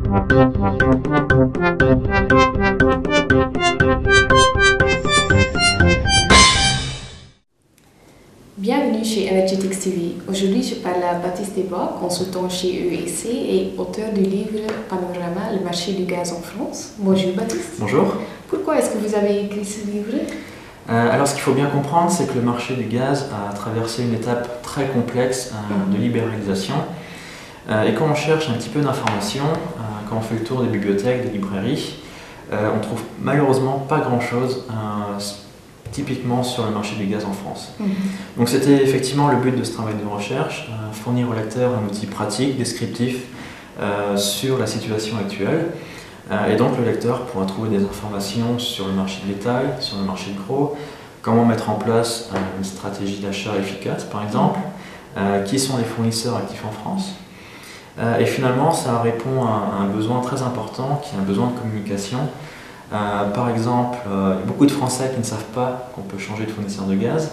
Bienvenue chez Energetics TV. Aujourd'hui, je parle à Baptiste Desbois, consultant chez EEC et auteur du livre Panorama, le marché du gaz en France. Bonjour Baptiste. Bonjour. Pourquoi est-ce que vous avez écrit ce livre? Alors ce qu'il faut bien comprendre, c'est que le marché du gaz a traversé une étape très complexe de libéralisation. Et quand on cherche un petit peu d'informations, quand on fait le tour des bibliothèques, des librairies, on trouve malheureusement pas grand-chose typiquement sur le marché du gaz en France. Donc c'était effectivement le but de ce travail de recherche, fournir au lecteur un outil pratique, descriptif sur la situation actuelle. Et donc le lecteur pourra trouver des informations sur le marché de détail, sur le marché de gros, comment mettre en place une stratégie d'achat efficace par exemple, qui sont les fournisseurs actifs en France. Et finalement ça répond à un besoin très important qui est un besoin de communication. Par exemple, il y a beaucoup de Français qui ne savent pas qu'on peut changer de fournisseur de gaz.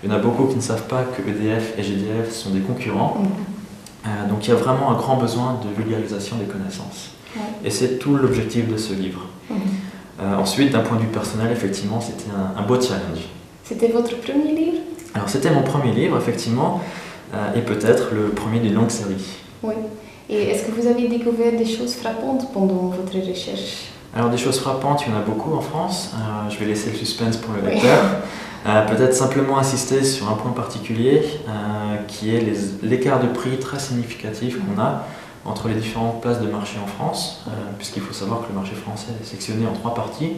Il y en a beaucoup qui ne savent pas que EDF et GDF sont des concurrents. Donc il y a vraiment un grand besoin de vulgarisation des connaissances. Et c'est tout l'objectif de ce livre. Ensuite, d'un point de vue personnel, effectivement, c'était un beau challenge. C'était votre premier livre? Alors c'était mon premier livre, effectivement, et peut-être le premier d'une longue série. Oui. Et est-ce que vous avez découvert des choses frappantes pendant votre recherche? Alors des choses frappantes, il y en a beaucoup en France. Je vais laisser le suspense pour le lecteur. Peut-être simplement insister sur un point particulier, qui est l'écart de prix très significatif qu'on a entre les différentes places de marché en France, puisqu'il faut savoir que le marché français est sectionné en 3 parties.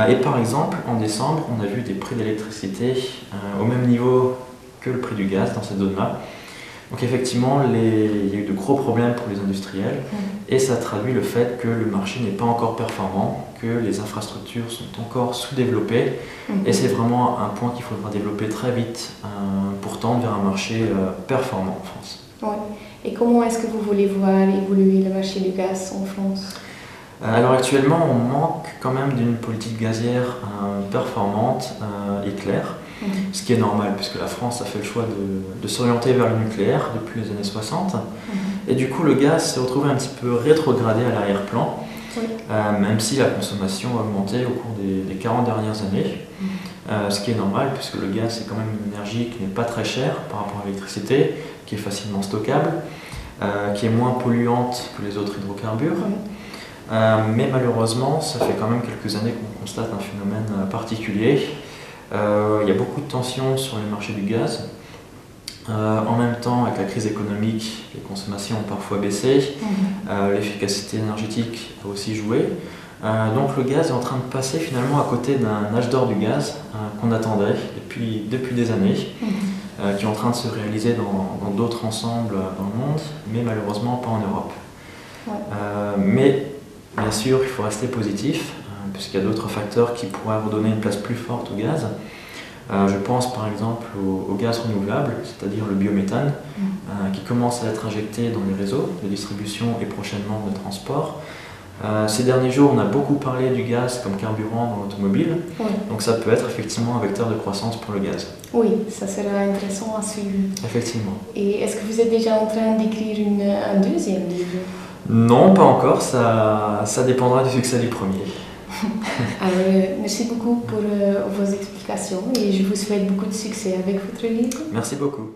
Et par exemple, en décembre, on a vu des prix d'électricité au même niveau que le prix du gaz dans cette zone-là. Donc effectivement, il y a eu de gros problèmes pour les industriels et ça traduit le fait que le marché n'est pas encore performant, que les infrastructures sont encore sous-développées et c'est vraiment un point qu'il faudra développer très vite pour tendre vers un marché performant en France. Oui. Et comment est-ce que vous voulez voir évoluer le marché du gaz en France? Alors actuellement, on manque quand même d'une politique gazière performante et claire. Ce qui est normal puisque la France a fait le choix de s'orienter vers le nucléaire depuis les années 60 et du coup le gaz s'est retrouvé un petit peu rétrogradé à l'arrière-plan, même si la consommation a augmenté au cours des 40 dernières années, ce qui est normal puisque le gaz c'est quand même une énergie qui n'est pas très chère par rapport à l'électricité, qui est facilement stockable, qui est moins polluante que les autres hydrocarbures. Mais malheureusement ça fait quand même quelques années qu'on constate un phénomène particulier. Il y a beaucoup de tensions sur les marchés du gaz. En même temps, avec la crise économique, les consommations ont parfois baissé. L'efficacité énergétique a aussi joué. Donc le gaz est en train de passer finalement à côté d'un âge d'or du gaz qu'on attendait depuis des années, qui est en train de se réaliser dans d'autres ensembles dans le monde, mais malheureusement pas en Europe. Mais bien sûr, il faut rester positif, puisqu'il y a d'autres facteurs qui pourraient redonner une place plus forte au gaz. Je pense par exemple au gaz renouvelable, c'est-à-dire le biométhane, qui commence à être injecté dans les réseaux de distribution et prochainement de transport. Ces derniers jours, on a beaucoup parlé du gaz comme carburant dans l'automobile, donc ça peut être effectivement un vecteur de croissance pour le gaz. Oui, ça sera intéressant à suivre. Effectivement. Et est-ce que vous êtes déjà en train d'écrire un deuxième livre? Non, pas encore, ça dépendra du succès du premier. Alors, merci beaucoup pour vos explications et je vous souhaite beaucoup de succès avec votre livre. Merci beaucoup.